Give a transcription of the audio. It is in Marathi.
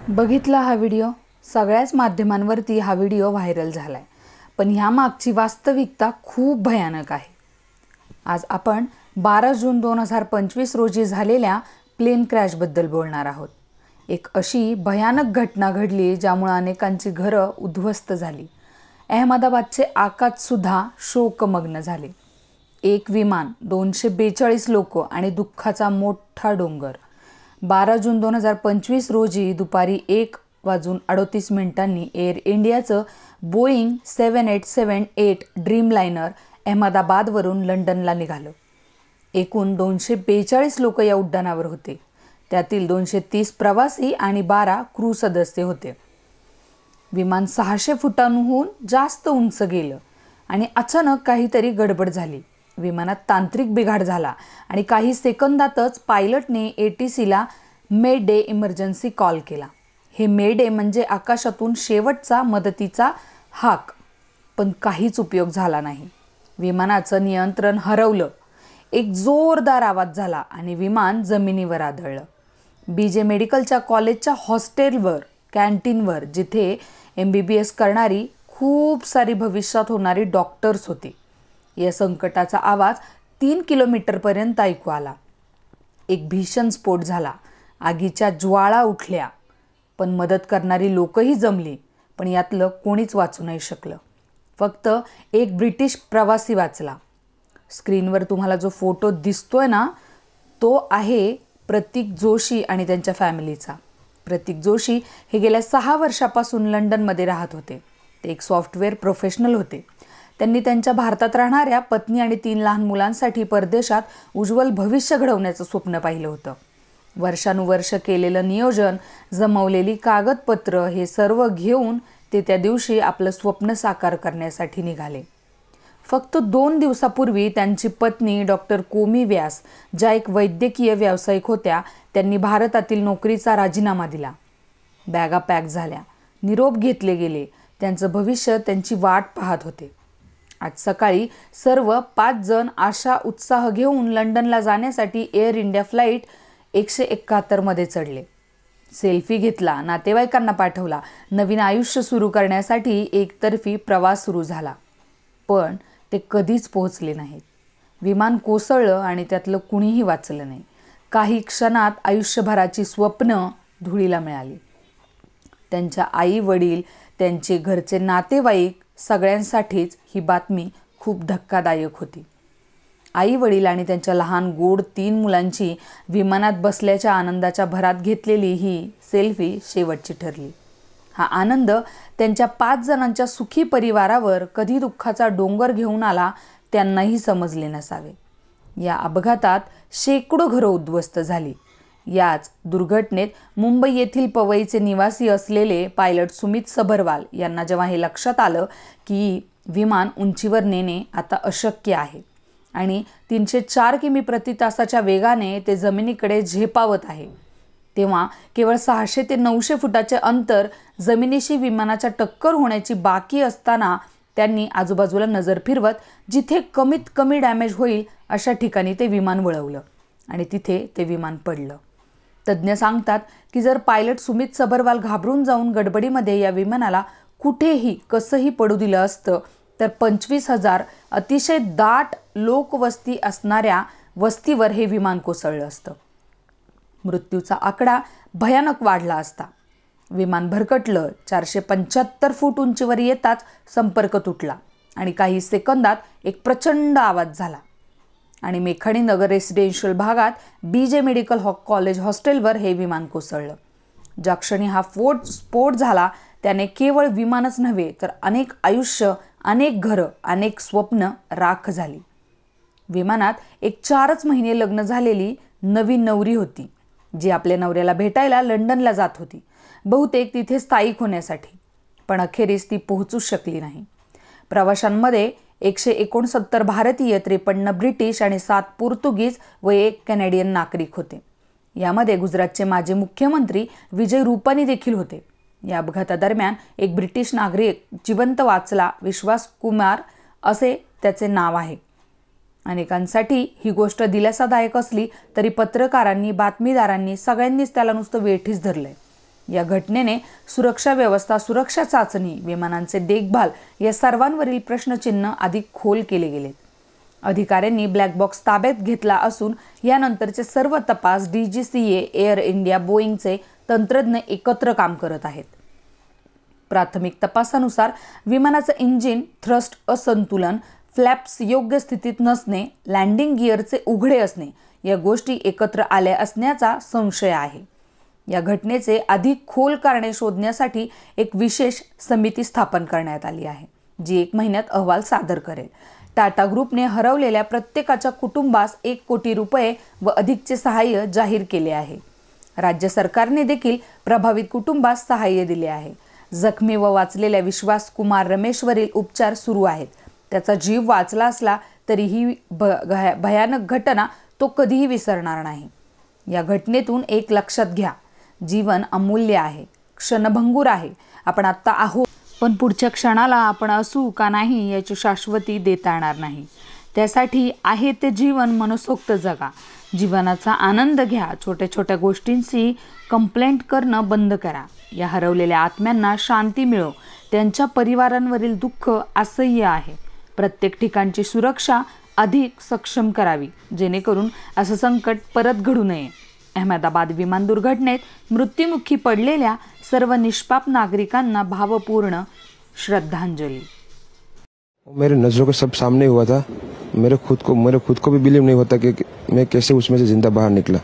बघितला हा व्हिडिओ, सगळ्याच माध्यमांवरती हा व्हिडिओ व्हायरल झालाय, पण ह्या मागची वास्तविकता खूप भयानक आहे। आज आपण 12 जून 2025 रोजी झालेल्या प्लेन क्रॅशबद्दल बोलणार आहोत। एक अशी भयानक घटना घडली ज्यामुळे अनेकांची घरं उद्ध्वस्त झाली। अहमदाबादचे आकाश सुद्धा शोकमग्न झाले। एक विमान, 242 लोक आणि दुःखाचा मोठा डोंगर। 12 जून 2025 रोजी दुपारी 1:38 एअर इंडियाचं बोईंग 7878 ड्रीमलाइनर अहमदाबादवरून लंडनला निघालं। एकूण 242 लोक या उड्डाणावर होते, त्यातील 230 प्रवासी आणि 12 क्रू सदस्य होते। विमान 600 फुटांहून जास्त उंच गेलं आणि अचानक काहीतरी गडबड झाली। विमानात तांत्रिक बिघाड झाला आणि काही सेकंदातच पायलटने ATCला मे डे इमर्जन्सी कॉल केला। हे मे डे म्हणजे आकाशातून शेवटचा मदतीचा हाक, पण काहीच उपयोग झाला नाही। विमानाचं नियंत्रण हरवलं, एक जोरदार आवाज झाला आणि विमान जमिनीवर आदळलं। BJ मेडिकलच्या कॉलेजच्या हॉस्टेलवर, कॅन्टीनवर, जिथे MBBS करणारी खूप सारी भविष्यात होणारी डॉक्टर्स होती। या संकटाचा आवाज 3 किलोमीटरपर्यंत ऐकू आला। एक भीषण स्फोट झाला, आगीच्या ज्वाळा उठल्या, पण मदत करणारी लोकही जमली, पण यातलं कोणीच वाचू नाही शकलं। फक्त एक ब्रिटिश प्रवासी वाचला। स्क्रीनवर तुम्हाला जो फोटो दिसतोय ना, तो आहे प्रतीक जोशी आणि त्यांच्या फॅमिलीचा। प्रतीक जोशी हे गेल्या 6 वर्षापासून लंडनमध्ये राहत होते। ते एक सॉफ्टवेअर प्रोफेशनल होते। त्यांनी त्यांच्या भारतात राहणाऱ्या पत्नी आणि 3 लहान मुलांसाठी परदेशात उज्ज्वल भविष्य घडवण्याचं स्वप्न पाहिलं होतं। वर्षानुवर्ष केलेलं नियोजन, जमवलेली कागदपत्र हे सर्व घेऊन ते त्या दिवशी आपलं स्वप्न साकार करण्यासाठी निघाले। फक्त 2 दिवसापूर्वी त्यांची पत्नी डॉक्टर कोमी व्यास, ज्या एक वैद्यकीय व्यावसायिक होत्या, त्यांनी भारतातील नोकरीचा राजीनामा दिला। बॅगा पॅक झाल्या, निरोप घेतले गेले, त्यांचं भविष्य त्यांची वाट पाहत होते। आज सकाळी सर्व 5 जण आशा उत्साह घेऊन लंडनला जाण्यासाठी एअर इंडिया फ्लाईट 171 मध्ये चढले। सेल्फी घेतला, नातेवाईकांना पाठवला, नवीन आयुष्य सुरू करण्यासाठी एकतर्फी प्रवास सुरू झाला। पण ते कधीच पोहोचले नाहीत। विमान कोसळलं आणि त्यातलं कुणीही वाचलं नाही। काही क्षणात आयुष्यभराची स्वप्न धुळीला मिळाली। त्यांच्या आई वडील, त्यांचे घरचे नातेवाईक, सगळ्यांसाठीच ही बातमी खूप धक्कादायक होती। आई वडील आणि त्यांच्या लहान गोड 3 मुलांची विमानात बसल्याच्या आनंदाच्या भरात घेतलेली ही सेल्फी शेवटची ठरली। हा आनंद त्यांच्या 5 जणांच्या सुखी परिवारावर कधी दुःखाचा डोंगर घेऊन आला त्यांनाही समजले नसावे। या अपघातात शेकडो घरं उद्ध्वस्त झाली। याच दुर्घटनेत मुंबई येथील पवईचे निवासी असलेले पायलट सुमित सबरवाल यांना जेव्हा हे लक्षात आलं की विमान उंचीवर नेणे आता अशक्य आहे आणि 304 किमी प्रति तासाच्या वेगाने ते जमिनीकडे झेपावत आहे, तेव्हा केवळ 600 ते 900 फुटाचे अंतर जमिनीशी विमानाच्या टक्कर होण्याची बाकी असताना त्यांनी आजूबाजूला नजर फिरवत जिथे कमीत कमी डॅमेज होईल अशा ठिकाणी ते विमान वळवलं आणि तिथे ते विमान पडलं। तज्ज्ञ सांगतात की जर पायलट सुमित सबरवाल घाबरून जाऊन गडबडीमध्ये या विमानाला कुठेही कसंही पडू दिलं असतं तर 25,000 अतिशय दाट लोकवस्ती असणाऱ्या वस्तीवर हे विमान कोसळलं असतं। मृत्यूचा आकडा भयानक वाढला असता। विमान भरकटलं, 475 फूट उंचीवर येताच संपर्क तुटला आणि काही सेकंदात एक प्रचंड आवाज झाला आणि मेखाणी नगर रेसिडेन्शियल भागात BJ मेडिकल कॉलेज हॉस्टेलवर हे विमान कोसळलं। ज्या क्षणी हा स्फोट झाला त्याने केवळ विमानच नव्हे तर अनेक आयुष्य, अनेक घरं, अनेक स्वप्न राख झाली। विमानात एक 4च महिने लग्न झालेली नवी नवरी होती, जी आपल्या नवऱ्याला भेटायला लंडनला जात होती, बहुतेक तिथे स्थायिक होण्यासाठी, पण अखेरीस ती पोहोचू शकली नाही। प्रवाशांमध्ये 169 भारतीय, 53 ब्रिटिश आणि 7 पोर्तुगीज व 1 कॅनेडियन नागरिक होते। यामध्ये गुजरातचे माजी मुख्यमंत्री विजय रूपानी देखील होते। या अपघातादरम्यान एक ब्रिटिश नागरिक जिवंत वाचला, विश्वास कुमार असे त्याचे नाव आहे। अनेकांसाठी ही गोष्ट दिलासादायक असली तरी पत्रकारांनी, बातमीदारांनी सगळ्यांनीच त्याला नुसतं वेठीस धरलंय। या घटनेने सुरक्षा व्यवस्था, सुरक्षा चाचणी, विमानांचे देखभाल या सर्वांवरील प्रश्नचिन्ह अधिक खोल केले गेले. अधिकाऱ्यांनी ब्लॅक बॉक्स ताब्यात घेतला असून यानंतरचे सर्व तपास DGCA, एअर इंडिया, बोईंगचे तंत्रज्ञ एकत्र काम करत आहेत. प्राथमिक तपासानुसार विमानाचं इंजिन थ्रस्ट असंतुलन, फ्लॅप्स योग्य स्थितीत नसणे, लँडिंग गिअरचे उघडे असणे या गोष्टी एकत्र आल्या असण्याचा संशय आहे. या घटनेचे अधिक खोल कारणे शोधण्यासाठी एक विशेष समिती स्थापन करण्यात आली आहे, जी 1 महिन्यात अहवाल सादर करेल. टाटा ग्रुपने हरवलेल्या प्रत्येकाच्या कुटुंबास 1 कोटी रुपये व अधिकचे सहाय्य जाहीर केले आहे. राज्य सरकारने देखील प्रभावित कुटुंबास सहाय्य दिले आहे. जखमी व वाचलेल्या विश्वास कुमार रमेशवरील उपचार सुरू आहेत. त्याचा जीव वाचला असला तरी ही भयानक घटना तो कधीही विसरणार नाही. या घटनेतून एक लक्षात घ्या, जीवन अमूल्य आहे, क्षणभंगूर आहे. आपण आत्ता आहोत, पण पुढच्या क्षणाला आपण असू का नाही याची शाश्वती देता येणार नाही. त्यासाठी आहे ते जीवन मनसोक्त जगा, जीवनाचा आनंद घ्या. छोट्या छोट्या गोष्टींची कंप्लेंट करणं बंद करा. या हरवलेल्या आत्म्यांना शांती मिळो. त्यांच्या परिवारांवरील दुःख असह्य आहे. प्रत्येक ठिकाणची सुरक्षा अधिक सक्षम करावी, जेणेकरून असं संकट परत घडू नये. अहमदाबाद विमान दुर्घटनेत मृत्युमुखी पडलेल्या सर्व निष्पाप नागरिकांना भावपूर्ण श्रद्धांजली. मेरे नज़रों के सब सामने हुआ था. मेरे खुद को भी बिलीव नहीं होता कि मैं कैसे उसमें से जिंदा बाहर निकला.